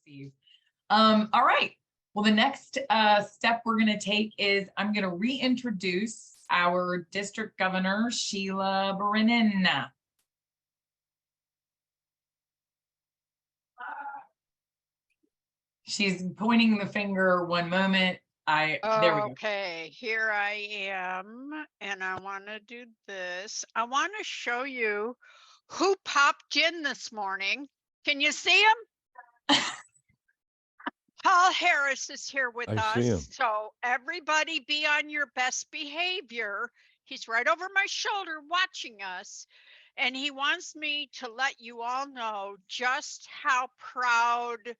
receive. All right. Well, the next step we're going to take is I'm going to reintroduce our district governor, Sheila Brennan. She's pointing the finger one moment. There we go. Okay, here I am, and I want to do this. I want to show you who popped in this morning. Can you see him? Paul Harris is here with I see him. us. So everybody be on your best behavior. He's right over my shoulder watching us. And he wants me to let you all know just how proud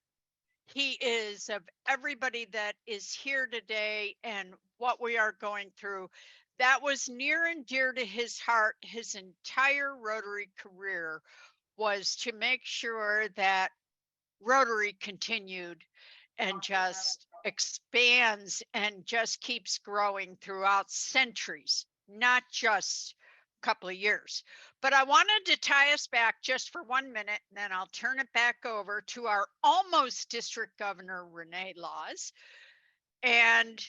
he is of everybody that is here today and what we are going through. That was near and dear to his heart. His entire Rotary career was to make sure that Rotary continued and just expands and just keeps growing throughout centuries, not just a couple of years. But I wanted to tie us back just for 1 minute, and then I'll turn it back over to our almost district governor, Renee Laws. And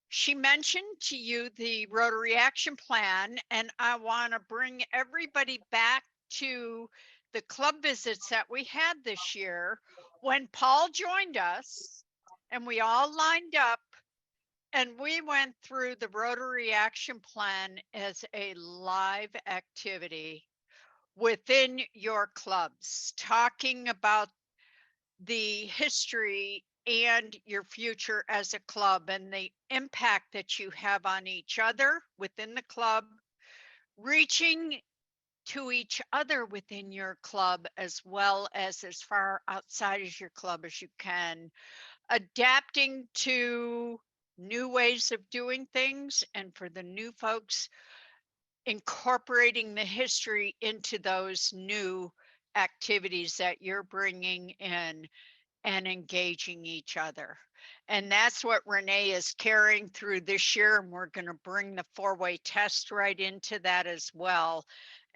she mentioned to you the Rotary Action Plan, and I want to bring everybody back to the club visits that we had this year when Paul joined us and we all lined up and we went through the Rotary Action Plan as a live activity within your clubs, talking about the history and your future as a club and the impact that you have on each other within the club, reaching to each other within your club as well as far outside of your club as you can, adapting to new ways of doing things, and for the new folks, incorporating the history into those new activities that you're bringing in and engaging each other. And that's what Renee is carrying through this year. And we're going to bring the 4-way test right into that as well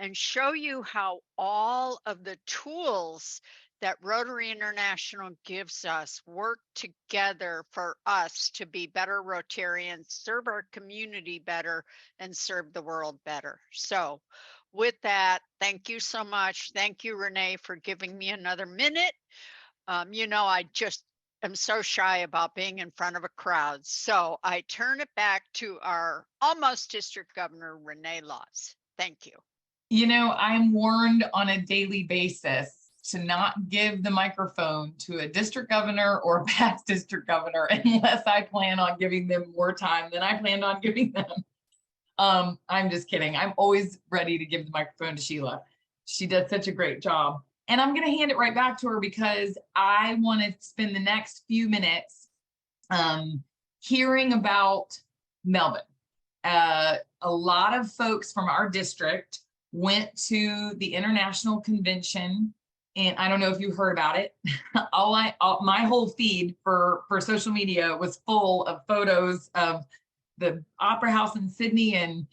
and show you how all of the tools that Rotary International gives us work together for us to be better Rotarians, serve our community better, and serve the world better. So with that, thank you so much. Thank you, Renee, for giving me another minute. You know, I just am so shy about being in front of a crowd. So I turn it back to our almost district governor, Renee Laws. Thank you. You know, I'm warned on a daily basis to not give the microphone to a district governor or a past district governor unless I plan on giving them more time than I planned on giving them. I'm just kidding. I'm always ready to give the microphone to Sheila. She does such a great job. And I'm going to hand it right back to her because I want to spend the next few minutes hearing about Melbourne. A lot of folks from our district went to the international convention, and I don't know if you heard about it. My whole feed for social media was full of photos of the Opera House in Sydney and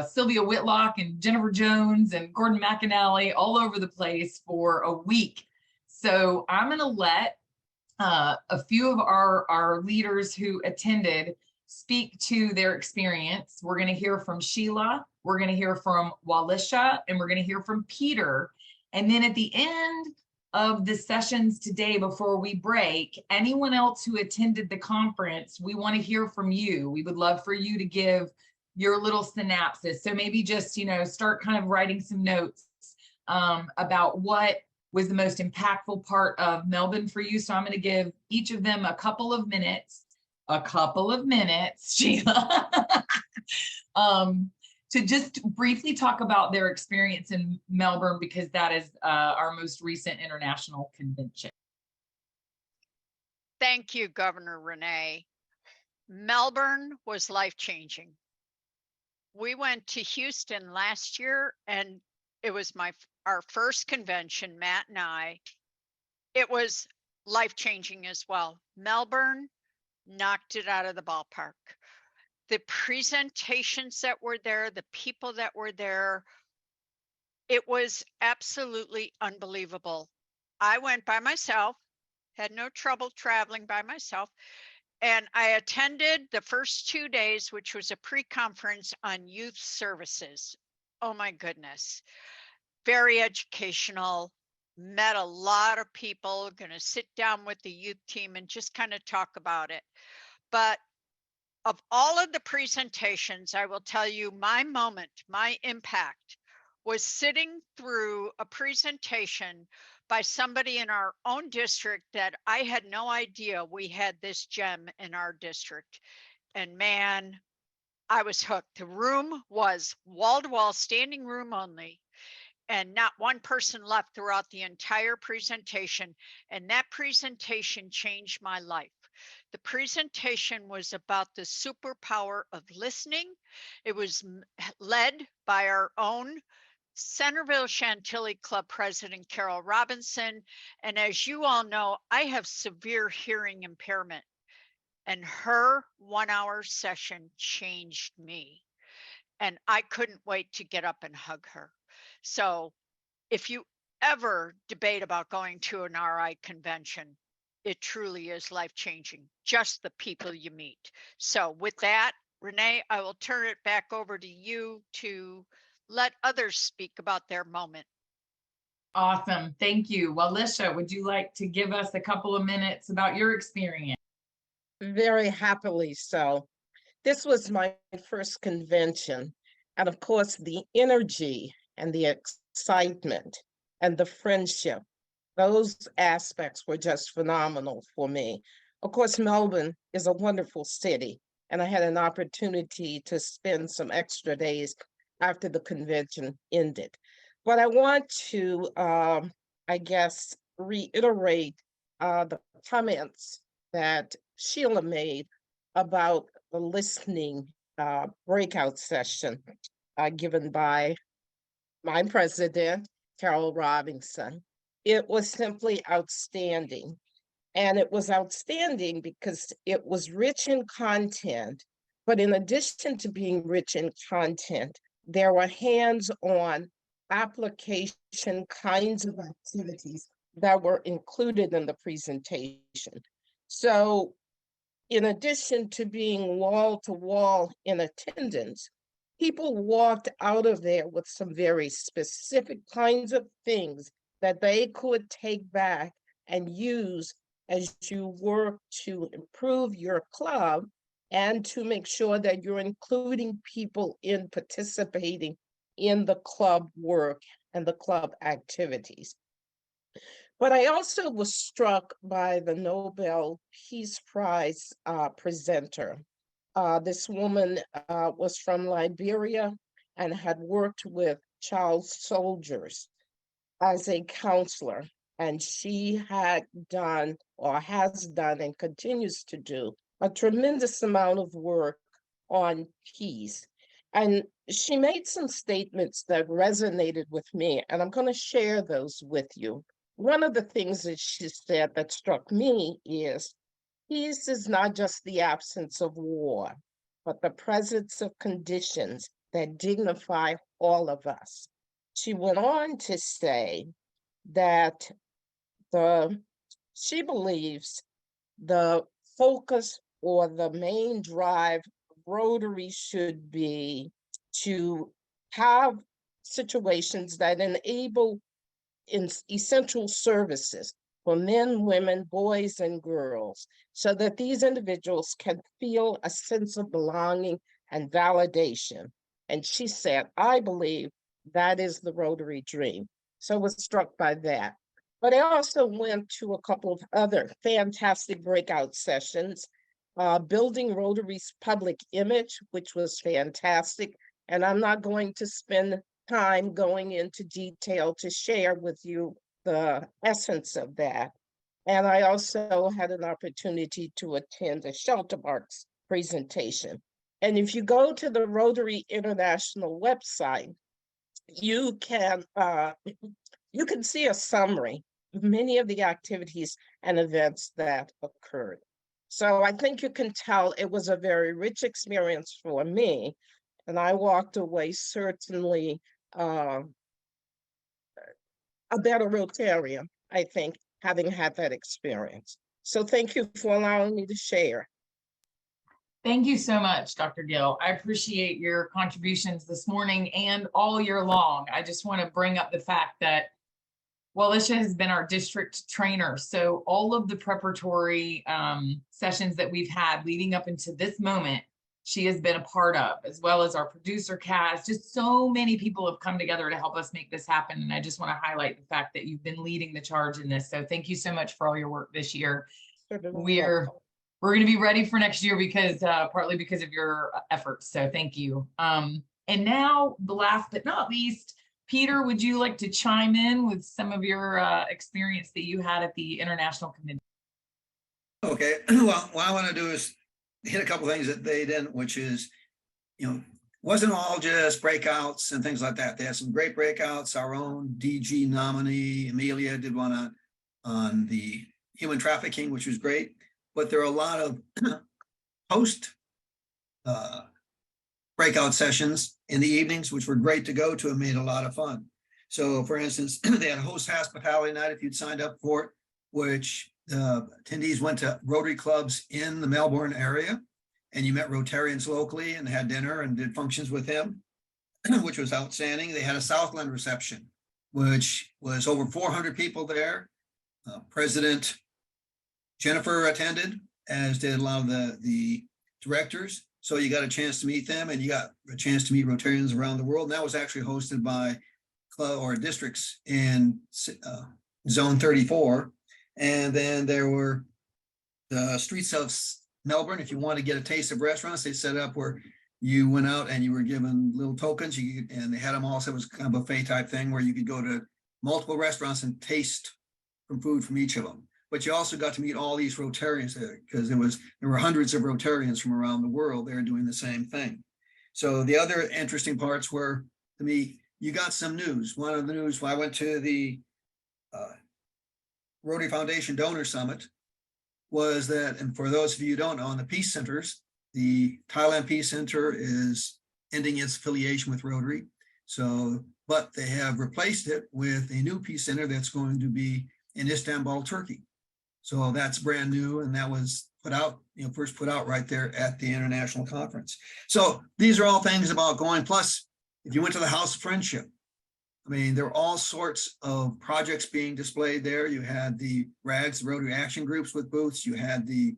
Sylvia Whitlock and Jennifer Jones and Gordon McInally all over the place for a week. So I'm going to let a few of our leaders who attended speak to their experience. We're going to hear from Sheila, we're going to hear from Walisha, and we're going to hear from Peter. And then at the end of the sessions today, before we break, anyone else who attended the conference, we want to hear from you. We would love for you to give your little synopsis. So maybe just, you know, start kind of writing some notes about what was the most impactful part of Melbourne for you. So I'm going to give each of them a couple of minutes, Sheila, to just briefly talk about their experience in Melbourne, because that is our most recent international convention. Thank you, Governor Renee. Melbourne was life-changing. We went to Houston last year, and it was our first convention, Matt and I. It was life-changing as well. Melbourne knocked it out of the ballpark. The presentations that were there, the people that were there, it was absolutely unbelievable. I went by myself. had no trouble traveling by myself. And I attended the first 2 days, which was a pre-conference on youth services. Oh my goodness. Very educational, met a lot of people, going to sit down with the youth team and just kind of talk about it. But of all of the presentations, I will tell you my moment, my impact was sitting through a presentation by somebody in our own district that I had no idea we had this gem in our district. And man, I was hooked. The room was wall to wall, standing room only. And not one person left throughout the entire presentation. And that presentation changed my life. The presentation was about the superpower of listening. It was led by our own Centerville Chantilly Club President Carol Robinson. And as you all know, I have severe hearing impairment. And her 1-hour session changed me. And I couldn't wait to get up and hug her. So if you ever debate about going to an RI convention, it truly is life-changing, just the people you meet. So with that, Renee, I will turn it back over to you to let others speak about their moment. Awesome. Thank you. Well, Lisha, would you like to give us a couple of minutes about your experience? Very happily so. This was my first convention. And of course, the energy and the excitement and the friendship, those aspects were just phenomenal for me. Of course, Melbourne is a wonderful city, and I had an opportunity to spend some extra days after the convention ended. But I want to, I guess, reiterate the comments that Sheila made about the listening breakout session given by my president, Carol Robinson. It was simply outstanding. And it was outstanding because it was rich in content. But in addition to being rich in content, there were hands-on application kinds of activities that were included in the presentation. So in addition to being wall to wall in attendance, people walked out of there with some very specific kinds of things that they could take back and use as you work to improve your club and to make sure that you're including people in participating in the club work and the club activities. But I also was struck by the Nobel Peace Prize presenter. This woman was from Liberia and had worked with child soldiers as a counselor. And she had done or has done and continues to do a tremendous amount of work on peace. And she made some statements that resonated with me, and I'm going to share those with you. One of the things that she said that struck me is peace is not just the absence of war, but the presence of conditions that dignify all of us. She went on to say that she believes the focus or the main drive of Rotary should be to have situations that enable essential services for men, women, boys, and girls, so that these individuals can feel a sense of belonging and validation. And she said, I believe that is the Rotary dream. So I was struck by that. But I also went to a couple of other fantastic breakout sessions, building Rotary's public image, which was fantastic. And I'm not going to spend time going into detail to share with you the essence of that. And I also had an opportunity to attend a Shelter Box presentation. And if you go to the Rotary International website, you can see a summary of many of the activities and events that occurred. So I think you can tell it was a very rich experience for me. And I walked away certainly a better Rotarian, I think, having had that experience. So thank you for allowing me to share. Thank you so much, Dr. Gill. I appreciate your contributions this morning and all year long. I just want to bring up the fact that, well, Alicia has been our district trainer. So all of the preparatory sessions that we've had leading up into this moment, she has been a part of, as well as our producer cast. Just so many people have come together to help us make this happen. And I just want to highlight the fact that you've been leading the charge in this. So thank you so much for all your work this year. We're going to be ready for next year because partly because of your efforts. So thank you. And now, the last but not least, Peter, would you like to chime in with some of your experience that you had at the International Convention? Okay, well, what I want to do is hit a couple things that they didn't, which is, wasn't all just breakouts and things like that. They had some great breakouts. Our own DG nominee, Amelia, did one on the human trafficking, which was great. But there are a lot of post breakout sessions in the evenings, which were great to go to and made a lot of fun. So for instance, they had a host hospitality night if you'd signed up for it, which attendees went to Rotary clubs in the Melbourne area, and you met Rotarians locally and had dinner and did functions with them, which was outstanding. They had a Southland reception, which was over 400 people there. President Jennifer attended, as did a lot of the directors. So you got a chance to meet them, and you got a chance to meet Rotarians around the world. And that was actually hosted by districts in Zone 34. And then there were the streets of Melbourne. If you want to get a taste of restaurants, they set up where you went out and you were given little tokens. And they had them all. So it was kind of a buffet type thing where you could go to multiple restaurants and taste from food from each of them. But you also got to meet all these Rotarians there, because there were hundreds of Rotarians from around the world there doing the same thing. So the other interesting parts were, to me, you got some news. One of the news, when I went to the Rotary Foundation Donor Summit, was that, and for those of you who don't know, on the Peace Centers, the Thailand Peace Center is ending its affiliation with Rotary. So, but they have replaced it with a new Peace Center that's going to be in Istanbul, Turkey. So that's brand new, and that was put out, first put out right there at the international conference. So these are all things about going. Plus, if you went to the House of Friendship, I mean, there were all sorts of projects being displayed there. You had the RAGs, the Rotary Action Groups with booths. You had the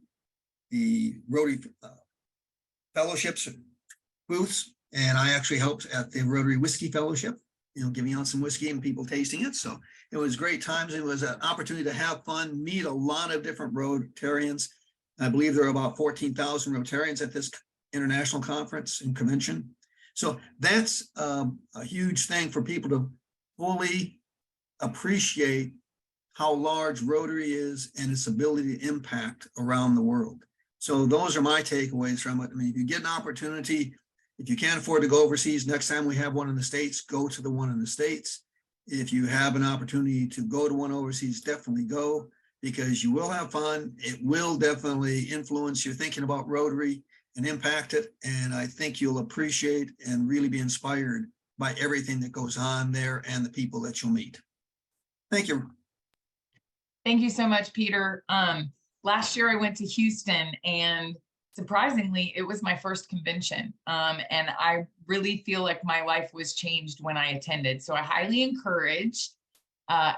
Rotary Fellowships booths, and I actually helped at the Rotary Whiskey Fellowship, giving out some whiskey and people tasting it. So it was great times. It was an opportunity to have fun, meet a lot of different Rotarians. I believe there are about 14,000 Rotarians at this international conference and convention. So that's a huge thing for people to fully appreciate how large Rotary is and its ability to impact around the world. So those are my takeaways from it. I mean, if you get an opportunity, if you can't afford to go overseas, next time we have one in the States, go to the one in the States. If you have an opportunity to go to one overseas, definitely go, because you will have fun. It will definitely influence your thinking about Rotary and impact it. And I think you'll appreciate and really be inspired by everything that goes on there and the people that you'll meet. Thank you. Thank you so much, Peter. Last year I went to Houston, and surprisingly, it was my first convention. And I really feel like my life was changed when I attended. So I highly encourage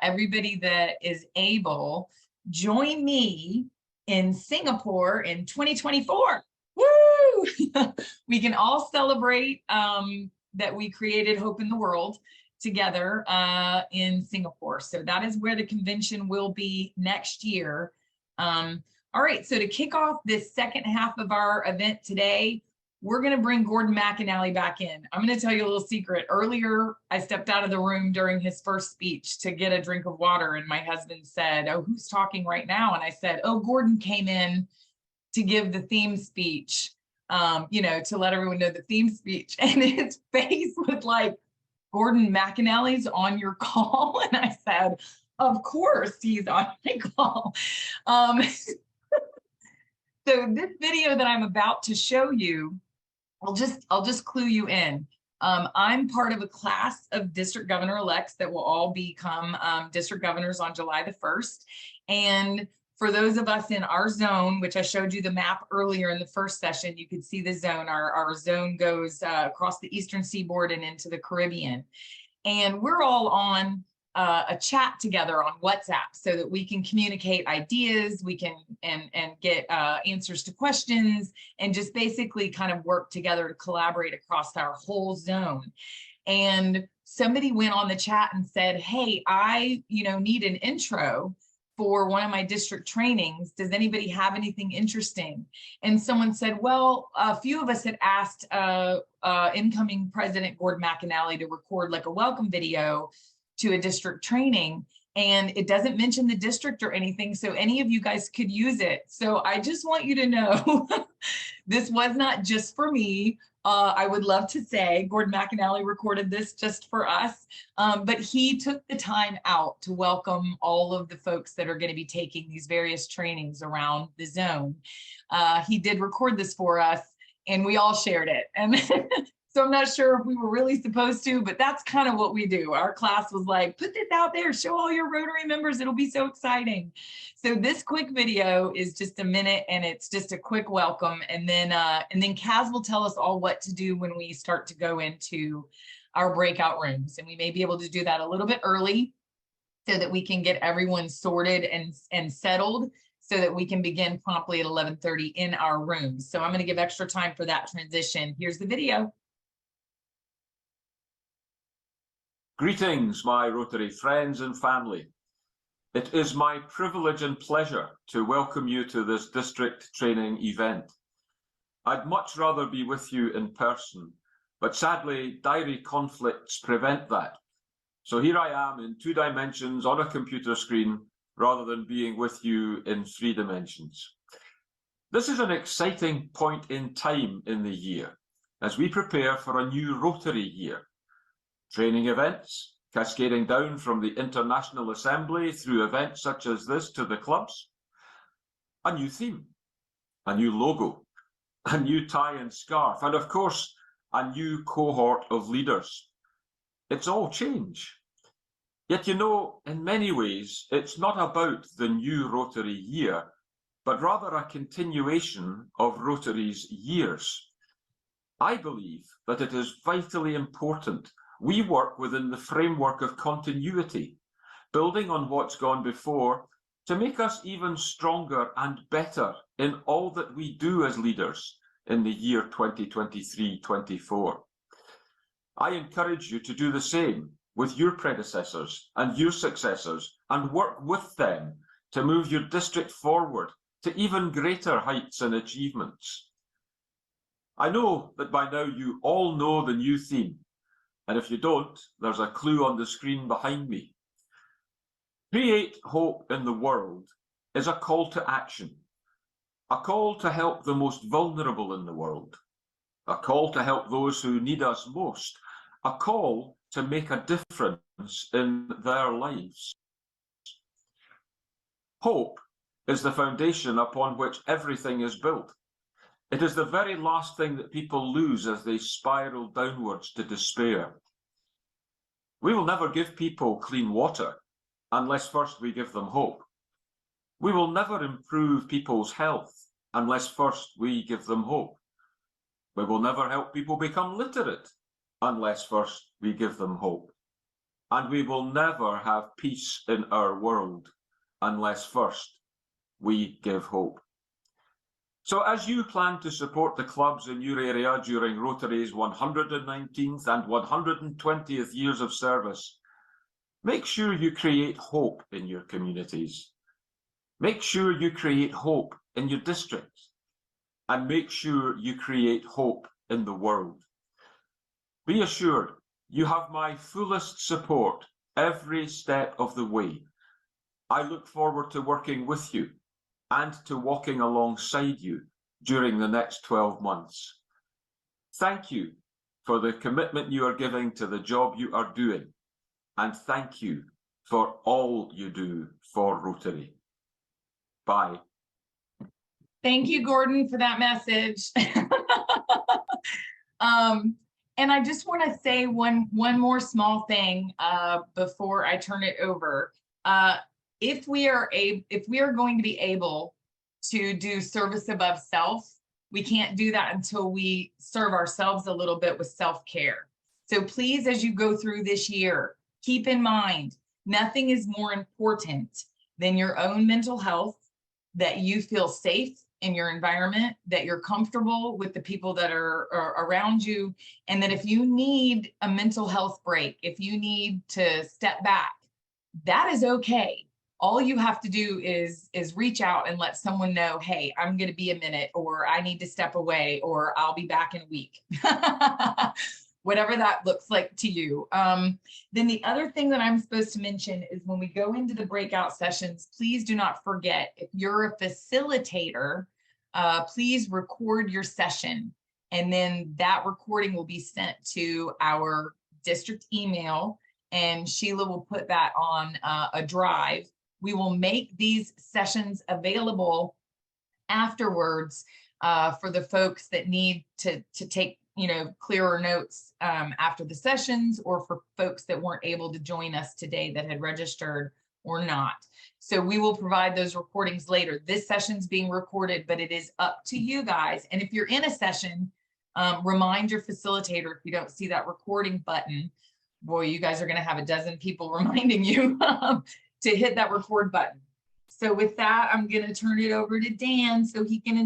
everybody that is able, join me in Singapore in 2024. Woo! We can all celebrate that we created Hope in the World together in Singapore. So that is where the convention will be next year. All right, so to kick off this second half of our event today, we're going to bring Gordon McAnally back in. I'm going to tell you a little secret. Earlier, I stepped out of the room during his first speech to get a drink of water, and my husband said, "Oh, who's talking right now?" And I said, "Oh, Gordon came in to give the theme speech, to let everyone know the theme speech." And his face was like, "Gordon McAnally's on your call?" And I said, "Of course he's on my call." So this video that I'm about to show you, I'll just clue you in. I'm part of a class of district governor-elects that will all become district governors on July the 1st. And for those of us in our zone, which I showed you the map earlier in the first session, you could see the zone. Our zone goes across the eastern seaboard and into the Caribbean. And we're all on a chat together on WhatsApp so that we can communicate ideas, we can and get answers to questions, and just basically kind of work together to collaborate across our whole zone. And somebody went on the chat and said, hey, I need an intro for one of my district trainings. Does anybody have anything interesting? And someone said, well, a few of us had asked incoming President Gordon McInally to record like a welcome video to a district training, and it doesn't mention the district or anything, so any of you guys could use it. So I just want you to know this was not just for me. I would love to say Gordon McInally recorded this just for us, but he took the time out to welcome all of the folks that are going to be taking these various trainings around the zone. He did record this for us, and we all shared it. And so I'm not sure if we were really supposed to, but that's kind of what we do. Our class was like, put this out there, show all your Rotary members, it'll be so exciting. So this quick video is just a minute, and it's just a quick welcome. And then Kaz will tell us all what to do when we start to go into our breakout rooms. And we may be able to do that a little bit early so that we can get everyone sorted and settled, so that we can begin promptly at 11:30 in our rooms. So I'm going to give extra time for that transition. Here's the video. Greetings, my Rotary friends and family. It is my privilege and pleasure to welcome you to this district training event. I'd much rather be with you in person, but sadly, diary conflicts prevent that. So here I am in 2 dimensions on a computer screen, rather than being with you in 3 dimensions. This is an exciting point in time in the year, as we prepare for a new Rotary year. Training events, cascading down from the International Assembly through events such as this to the clubs. A new theme, a new logo, a new tie and scarf, and of course, a new cohort of leaders. It's all change. Yet, in many ways, it's not about the new Rotary year, but rather a continuation of Rotary's years. I believe that it is vitally important we work within the framework of continuity, building on what's gone before to make us even stronger and better in all that we do as leaders in the year 2023-24. I encourage you to do the same with your predecessors and your successors, and work with them to move your district forward to even greater heights and achievements. I know that by now you all know the new theme, and if you don't, there's a clue on the screen behind me. Create Hope in the World is a call to action, a call to help the most vulnerable in the world, a call to help those who need us most, a call to make a difference in their lives. Hope is the foundation upon which everything is built. It is the very last thing that people lose as they spiral downwards to despair. We will never give people clean water unless first we give them hope. We will never improve people's health unless first we give them hope. We will never help people become literate unless first we give them hope. And we will never have peace in our world unless first we give hope. So as you plan to support the clubs in your area during Rotary's 119th and 120th years of service, make sure you create hope in your communities. Make sure you create hope in your districts. And make sure you create hope in the world. Be assured you have my fullest support every step of the way. I look forward to working with you and to walking alongside you during the next 12 months. Thank you for the commitment you are giving to the job you are doing, and thank you for all you do for Rotary. Bye. Thank you, Gordon, for that message. And I just want to say one more small thing before I turn it over. If we are going to be able to do service above self, we can't do that until we serve ourselves a little bit with self-care. So please, as you go through this year, keep in mind, nothing is more important than your own mental health, that you feel safe in your environment, that you're comfortable with the people that are around you, and that if you need a mental health break, if you need to step back, that is okay. All you have to do is reach out and let someone know, hey, I'm going to be a minute, or I need to step away, or I'll be back in a week. Whatever that looks like to you. Then the other thing that I'm supposed to mention is when we go into the breakout sessions, please do not forget, if you're a facilitator, please record your session. And then that recording will be sent to our district email, and Sheila will put that on a drive. We will make these sessions available afterwards for the folks that need to take clearer notes after the sessions, or for folks that weren't able to join us today that had registered or not. So we will provide those recordings later. This session's being recorded, but it is up to you guys. And if you're in a session, remind your facilitator if you don't see that recording button. Boy, you guys are going to have a dozen people reminding you to hit that record button. So with that, I'm going to turn it over to Dan so he can